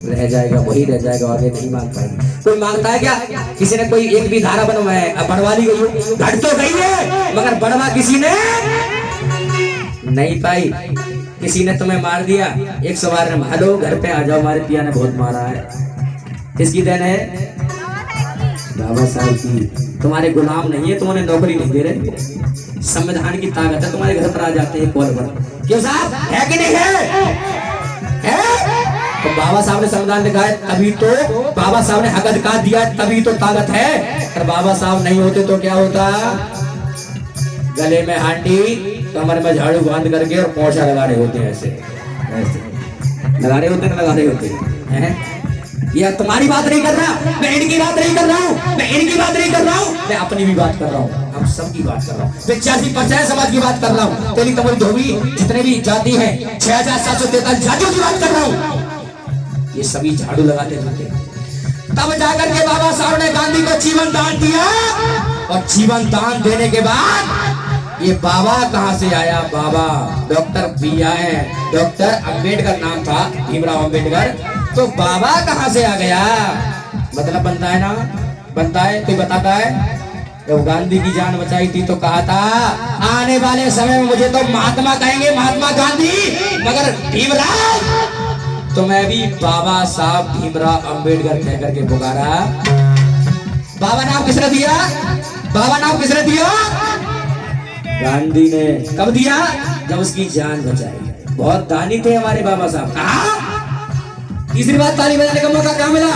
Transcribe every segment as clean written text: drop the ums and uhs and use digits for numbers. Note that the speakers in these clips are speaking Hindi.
रह जाएगा, वही रह जाएगा, आगे नहीं मांग पाएंगे। कोई मांगता है क्या? किसी ने कोई एक भी धारा बनवा ली गई, घट तो गई है मगर बनवा किसी ने नहीं पाई। किसी ने तुम्हें मार दिया, 100 बार ने हेलो घर पे आ जाओ, हमारे पिया ने बहुत मारा है। किसकी देन है? बाबा साहब की। तुम्हारे गुलाम नहीं है, तुम्हारे नौकरी नहीं दे रहे, संविधान की ताकत है, तुम्हारे घर पर आ जाते हैं कॉल पर। क्यों साहब, है कि नहीं है? तो बाबा साहब ने संविधान लिखा है तभी तो, बाबा साहब ने हक अधिकार दिया तभी तो ताकत है। अगर बाबा साहब नहीं होते तो क्या होता? गले में हांडी, कमर में झाड़ू बांध करके और पोछा लगा रहे होते हैं, ऐसे लगा रहे होते हैं, लगा रहे होते हैं। ये तुम्हारी बात नहीं कर रहा, मैं इनकी बात नहीं कर रहा हूँ, मैं इनकी बात नहीं कर रहा हूँ, मैं अपनी भी बात कर रहा हूँ, हम सबकी बात कर रहा हूँ। 85% समाज की बात कर रहा हूँ, तेरी तुम्हारी धोबी जितने भी जाति हैं 6743 जातियों की बात कर रहा हूँ। ये सभी झाड़ू लगाते थे। तब जाकर के बाबा साहब ने गांधी को जीवन दान दिया, और जीवन दान देने के बाद ये बाबा कहां से आया? बाबा डॉक्टर बी आए, डॉक्टर अंबेडकर नाम था, भीमराव अंबेडकर। तो बाबा कहां से आ गया? मतलब बनता है ना, बनता है, कोई बताता है? जब गांधी की जान बचाई थी तो कहा था आने वाले समय में मुझे तो महात्मा कहेंगे, महात्मा गांधी, मगर भीमराव तो मैं भी बाबा साहब भीमराव अंबेडकर कहकर के पुकारा। बाबा नाम किसने दिया? बाबा नाम किसने दिया? गांधी ने। कब दिया? जब उसकी जान बचाई। बहुत दानी थे हमारे बाबा साहब। कहा? तीसरी बात, ताली बजाने का मौका क्या मिला?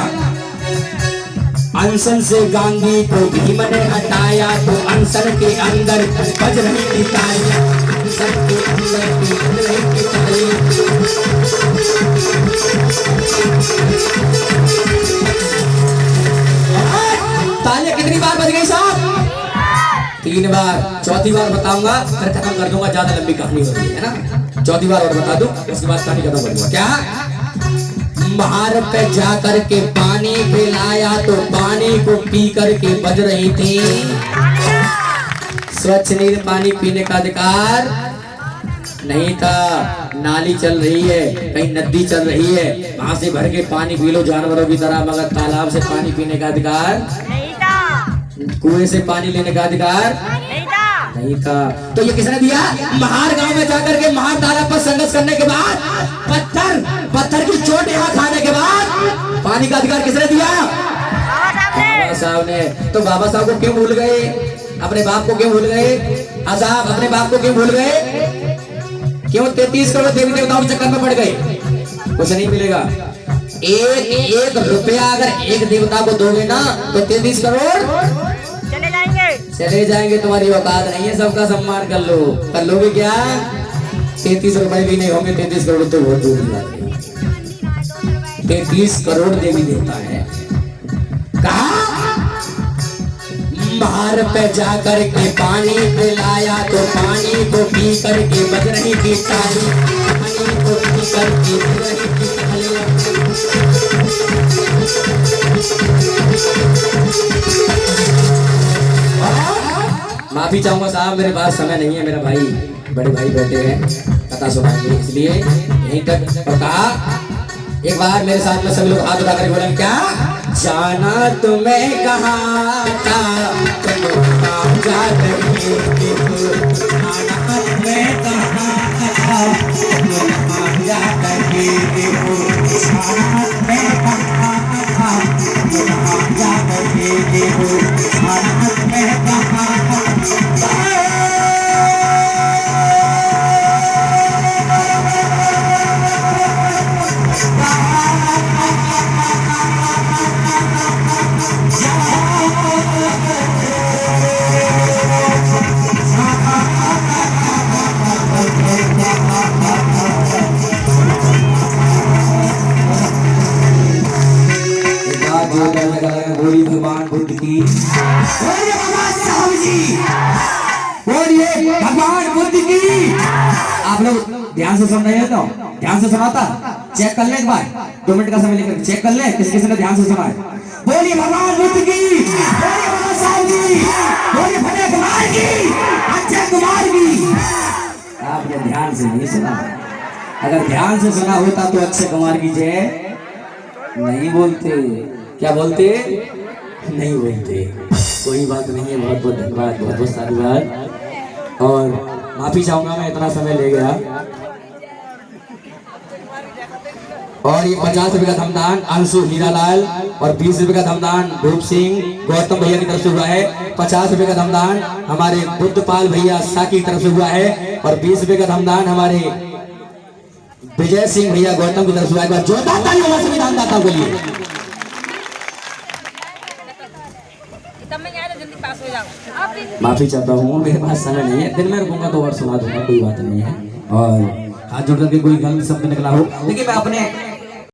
अनशन से गांधी को भीम ने हटाया, तो अनशन के अंदर बज रही थी तालियां, अनशन के अंदर बज रही थी तालियां। तालियां कितनी बार बज गई साहब? 3 बार। चौथी बार बताऊंगा फिर खत्म कर दूंगा, ज्यादा लंबी कहानी हो रही है ना। चौथी बार और बता दूं, उसके बाद कहानी खत्म कर दूंगा। क्या? बाहर पे जाकर के पानी पिलाया, तो पानी को पी करके बज रही थी। स्वच्छ नीर पानी पीने का अधिकार नहीं था। नाली चल रही है, कहीं नदी चल रही है, वहां से भर के पानी पी लो जानवरों की तरह, मगर तालाब से पानी पीने का अधिकार नहीं था। कुएं से पानी लेने का अधिकार नहीं था। तो ये किसने दिया? महार गांव में जाकर के महार तालाब पर संघर्ष करने के बाद, पत्थर की चोट यहाँ खाने के बाद पानी का अधिकार किसने दिया? बाबा साहब ने। तो बाबा साहब को क्यों भूल गए? अपने बाप को क्यों भूल गए? साहब अपने बाप को क्यों भूल गए? क्यों 33 करोड़ देवी देवताओं के चक्कर में पड़ गए? कुछ नहीं मिलेगा। एक रुपया अगर एक देवता को दोगे ना तो 33 करोड़ चले जाएंगे। तुम्हारी औकात नहीं है, सबका सम्मान कर लो। कर लोगे क्या? 33 रुपए भी नहीं होंगे, 33 करोड़ तो बहुत दूर की बात है। 33 करोड़ देवी देवता है। कहा? बाहर पे जाकर के पानी पिलाया, तो पानी को पी करके बज रही थी ताली, पानी को पी करके बज रही थी ताली। माफी चाहूंगा साहब, मेरे पास समय नहीं है, मेरा भाई बड़े भाई बैठे हैं कथा सुनाएंगे, इसलिए यहीं तक। और कहा एक बार मेरे साथ में सभी लोग हाथ उठा कर बोलेंगे। क्या? जाना तुम्हें कहा था, तुम जा रही हो, जाना तुम्हें कहा था, तुम जा रही हो, जाना तुम्हें कहा था, तुम जा रही हो, जाना तुम्हें कहा था। भगवान बुद्ध की, बोलिए भगवान बुद्ध की। आप लोग ध्यान से सुन रहे हैं? तो ध्यान से सुनाता, चेक कर ले एक बार, 2 मिनट का समय लेकर चेक कर ले किस किसी ने ध्यान से सुना है। बोलिए भगवान बुद्ध की, बोलिए बाबा साहब की, बोलिए फतेह कुमार की, अक्षय कुमार की। आपने ध्यान से नहीं सुना। अगर ध्यान से सुना होता तो अक्षय कुमार की जय नहीं बोलते। क्या बोलते? नहीं बोलते। कोई बात नहीं है, बहुत बहुत धन्यवाद, बहुत बहुत साधुवाद। और माफी चाहूंगा मैं इतना समय ले गया। और ये 50 रुपए का धमदान अंशु हीरालाल और 20 रुपए का धमदान धूप सिंह गौतम भैया की तरफ से हुआ है। 50 रुपए का धमदान हमारे बुद्धपाल भैया साकी की तरफ से हुआ है। और 20 रुपए का धमदान हमारे विजय सिंह भैया गौतम की तरफ से हुआ है। जोरदार ताली होगा सभी दानदाताओं के लिए। माफी चाहता हूँ, मेरे पास समय नहीं है, दिन में रुकूंगा तो और सुना दूंगा, कोई बात नहीं है। और हाथ जोड़ करके कोई गलत शब्द निकला हो, देखिए मैं अपने